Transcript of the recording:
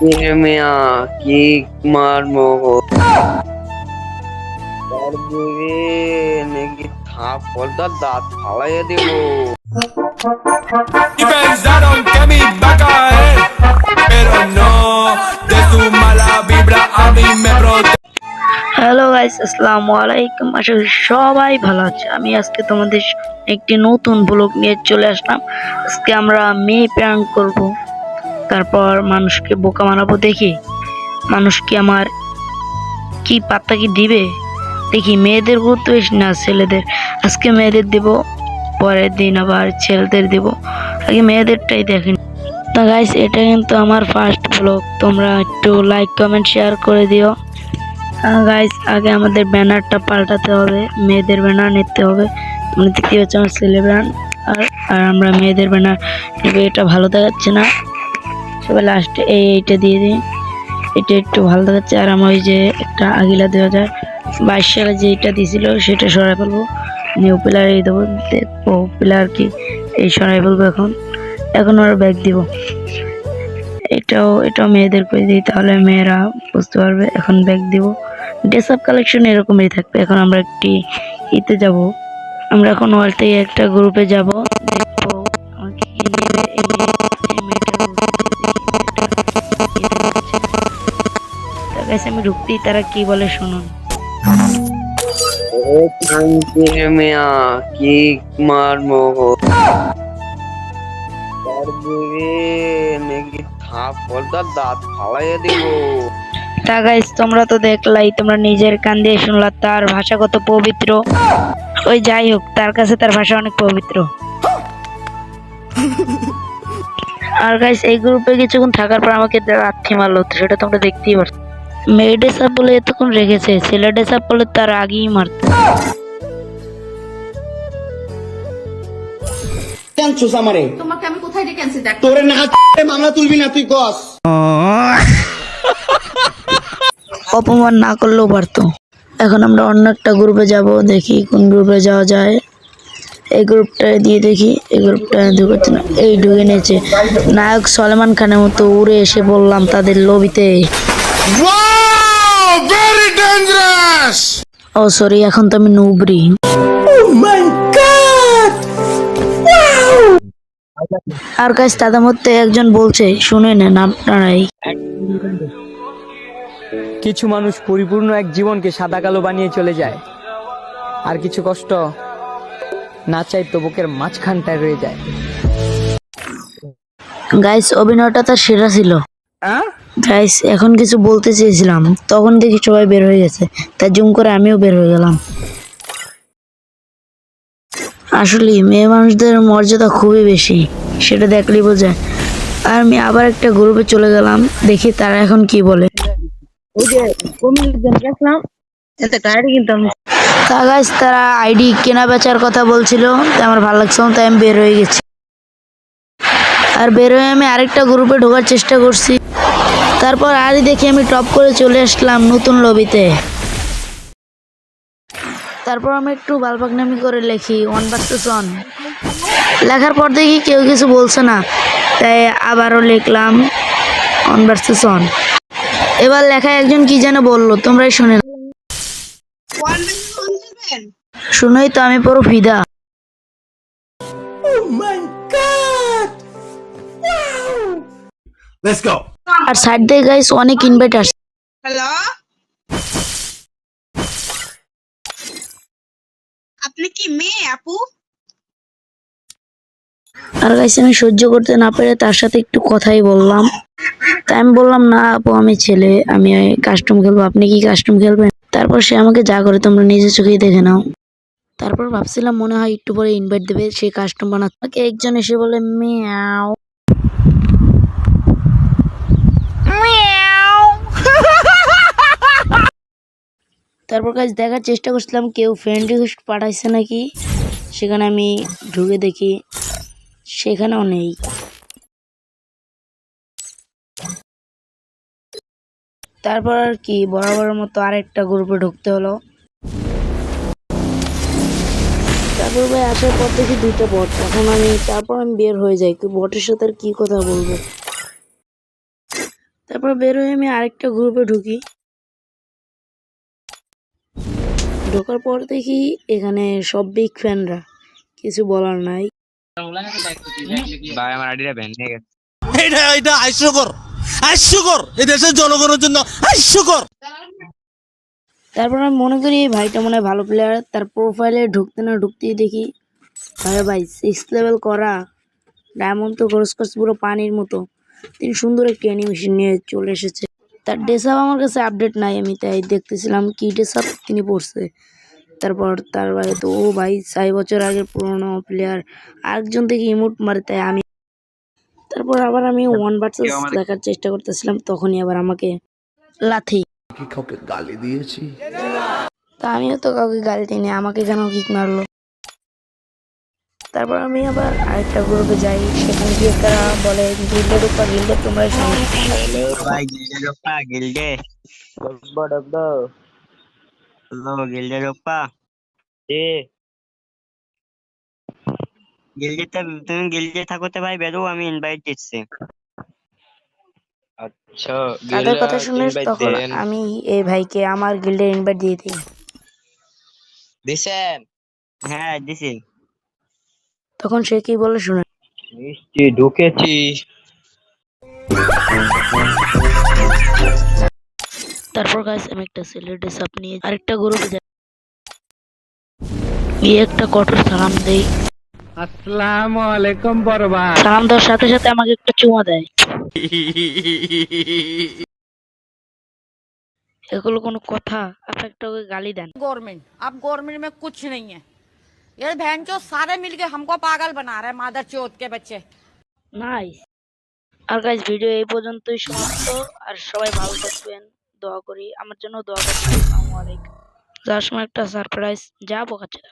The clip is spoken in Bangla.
মিয়া কি মারমো তার দিকে নাকি থাপড়দার দাঁত ফালাইয়া দিব। Y pensaron que mi iba a caer, pero no, de su mala vibra a mí me protege. Hello guys, আসসালামু আলাইকুম। আশা করি সবাই ভালো আছে। আমি আজকে তোমাদের একটি নতুন ব্লগ নিয়ে চলে আসলাম। আজকে আমরা মেয়ে প্র্যাঙ্ক করব, তারপর মানুষকে বোকা বানাবো। দেখি মানুষ কি আমার কি পাত্তা কি দিবে। দেখি মেয়েদের গুরুত্ব বেশি না ছেলেদের। আজকে মেয়েদের দিব, পরের দিন আবার ছেলেদের দিব। আগে মেয়েদেরটাই দেখেন। তা গাইস, এটা কিন্তু আমার ফার্স্ট ব্লগ। তোমরা একটু লাইক কমেন্ট শেয়ার করে দিও। গাইস, আগে আমাদের ব্যানারটা পাল্টাতে হবে, মেয়েদের ব্যানার নিতে হবে। তোমরা দেখতে পাচ্ছ আমার ছেলে ব্যানার, আর আমরা মেয়েদের ব্যানার নেবে। এটা ভালো দেখাচ্ছে না, সবাই লাস্টে এইটা দিয়ে দিই। এটা একটু ভালো দেখাচ্ছে। আর আমার ওই যে একটা আগিলা 2022 সালে যে এটা দিয়েছিল সেটা সরাই ফেলবো, নিউ পিলার এই দেবো। দেখবো পিলার কি এই সরাই ফেলবো। এখন ওরা ব্যাগ দিব। এটাও মেয়েদের করে দিই, তাহলে মেয়েরা বুঝতে পারবে। এখন ব্যাগ দিব। ড্রেস আপ কালেকশন এরকমই থাকবে। এখন আমরা একটি ইতে যাব। আমরা এখন ওয়াল থেকে একটা গ্রুপে যাব, দেখবো আমাকে কি নেবে। এই মেয়েটা আমি ঢুকতেই তারা কি বলে শুনুন। মিয়া কি মারমো তার দিকে নাকি থাপড়দার দাঁত ফালাইয়া দিব। তা গাইস, তোমরা তো দেখলাই, তোমরা নিজের কান দিয়ে শুনলা তার ভাষা কত পবিত্র। ওই যাই হোক, তার কাছে তার ভাষা অনেক পবিত্র। আর গাইস, এই গ্রুপে কিছুক্ষণ থাকার পর আমাকে লাথি মারলো, তো সেটা তোমরা দেখতেই পারছো। মেয়ে ড্রেস আপ বলে এতক্ষণ রেখেছে, ছেলে ড্রেস আপ বলে তার আগেই মারত। ক্যান্সুস আমারে তোমাকে আমি কোথায় ডেকে আনছি দেখ। তোরে না মামলা তুলবি না তুই কস। অপমান না করলেও পারতো। এখন আমরা অন্য একটা গ্রুপে যাব, দেখি কোন গ্রুপে যাওয়া যায়। এই গ্রুপটা দিয়ে দেখি, এই গ্রুপটা ঢুকছে না। এই ঢুকে নিয়েছে। নায়ক সলমান খানের মতো উড়ে এসে বললাম তাদের লবিতে। ও সরি, এখন তো আমি নুবরি। আর গাইস, তাদের মধ্যে একজন বলছে, শুনে নেন আপনারাই। কিছু মানুষ পরিপূর্ণ এক জীবনকে সাদা কালো বানিয়ে চলে যায়, আর কিছু কষ্ট না চাইতো বুকের মাঝখানটায় রয়ে যায়। গাইস, অভিনয়টা তার সেরা ছিল। গাইস, এখন কিছু বলতে চেয়েছিলাম, তখন দেখি সবাই বের হয়ে গেছে, তাই জুম করে আমিও বের হয়ে গেলাম। আসলে মেয়ে মানুষদের মর্যাদা খুবই বেশি, সেটা দেখলেই বোঝা। আর আমি আবার একটা গ্রুপে চলে গেলাম, দেখি তারা এখন কি বলে। তা গাইস, তারা আইডি কেনা বেচার কথা বলছিল, তাই আমার ভালো লাগছে না, তাই আমি বের হয়ে গেছি। আর বের হয়ে আমি আরেকটা গ্রুপে ঢোকার চেষ্টা করছি। তারপর আরই দেখি আমি টপ করে চলে আসলাম নতুন লবিতে। তারপর আমি একটু বালপাকনামি করে লিখি 1 vs 1। লেখার পর দেখি কেউ কিছু বলছে না, তাই আবারও লিখলাম 1 vs 1। এবার লেখায় একজন কি যেন বললো, তোমরাই শুনে নাও। শুনেই তো আমি পুরো ফিদা। Let's go. আর সাইড দিয়ে গাইস অনেক ইনভাইট আসছে। হ্যালো, আপনি কি মেয়ে আপু? আর গাইস, আমি সহ্য করতে না পেরে তার সাথে একটু কথাই বললাম। তাই আমি বললাম, না আপু আমি ছেলে, আমি কাস্টম খেলবো, আপনি কি কাস্টম খেলবেন? তারপর সে আমাকে যা করে তোমরা নিজের চোখেই দেখে নাও। তারপর ভাবছিলাম মনে হয় একটু পরে ইনভাইট দেবে, সে কাস্টম বানাতে। আমাকে একজন এসে বলে মিয়াও। তারপর কাজ দেখার চেষ্টা করছিলাম কেউ ফ্রেন্ড রিকোয়েস্ট পাঠাইছে নাকি। সেখানে আমি ঢুকে দেখি সেখানেও নেই। তারপর আর কি, বরাবরের মতো আরেকটা গ্রুপে ঢুকতে হলো। তারপর ভাই আসার পর দেখি 2টা বট। তারপর আমি বের হয়ে যাই, তো বটের সাথে আর কি কথা বলবো। তারপর বের হয়ে আমি আরেকটা গ্রুপে ঢুকি। ঢোকার পর দেখি এখানে সব বিগ ফ্যানরা, কিছু বলার নাই। ভাই আমার আইডিটা ব্যান হয়ে গেছে। এটা হাস্যকর এই দেশের জনগণের জন্য হাস্যকর। তারপর আমি মনে করি এই ভাইটা মনে হয় ভালো প্লেয়ার। তার প্রোফাইলে ঢুকতে না ঢুকতেই দেখি ভাই 6 লেভেল করা, ডায়মন্ড তো খরচ করছে পুরো পানির মতো। তিনি সুন্দর একটি অ্যানিমেশন নিয়ে চলে এসেছে। তার ড্রেসআপ আমার কাছে আপডেট নাই, আমি তাই দেখতেছিলাম কি ড্রেসআপ তিনি পড়ছে। তারপর তার ভাই তো ও ভাই 6 বছর আগের পুরোনো প্লেয়ার, আরেকজন থেকে ইমোট মারে, তাই আমি তারপর আবার আমি 1 ভার্সেস দেখার চেষ্টা করতেছিলাম, তখনই আবার আমাকে লাথি। গালি দিয়েছি। তা আমিও তো কাউকে গালি দিইনি, আমাকে কেন কিক মারলো। তারপর আমি আবার আরেকটা গ্রুপে যাই, সেখানে গিয়ে তারা বলে গিল্ডে ঢুকবা, গিল্ডে তোমরা হ্যালো ভাই গিল্ডে রপ্পা গিল্ডে ডব্বা ডব্বা। হ্যালো গিল্ডে রপ্পা এ গিল্ডেতে তুমি গিল্ডে থাকো তো ভাই বেরো, আমি ইনভাইট দিচ্ছি। আচ্ছা তাদের কথা শুনে ইনভাইট তখন দেন আমি এই ভাইকে আমার গিল্ডে ইনভাইট দিয়ে দিই। দিছেন? হ্যাঁ দিছি। তখন সে কি বলে শুনে। মিষ্টি ঢুকেছি। তারপর গাইস আমি একটা ছেলের ড্রেসআপ নিয়ে আরেকটা গ্রুপে যাই, গিয়ে একটা কঠোর সালাম দেই। আসসালামু আলাইকুম বড় ভাই। সালাম দেওয়ার সাথে সাথে আমাকে একটা চুমা দেয়। এগুলো কোনো কথা? আপনি একটা ওকে গালি দেন। गवर्नमेंट अब गवर्नमेंट में कुछ नहीं है। ये बहन चो सारे मिलके हमको पागल बना रहे हैं, मादर चौथ के बच्चे। নাইস। আর গাইস ভিডিও এই পর্যন্তই সমাপ্ত। আর সবাই ভালো থাকবেন, দোয়া করি আমার জন্য দোয়া করবেন। আসসালামু আলাইকুম। যাওয়ার সময় একটা সারপ্রাইজ, যা বোকাচ্ছে।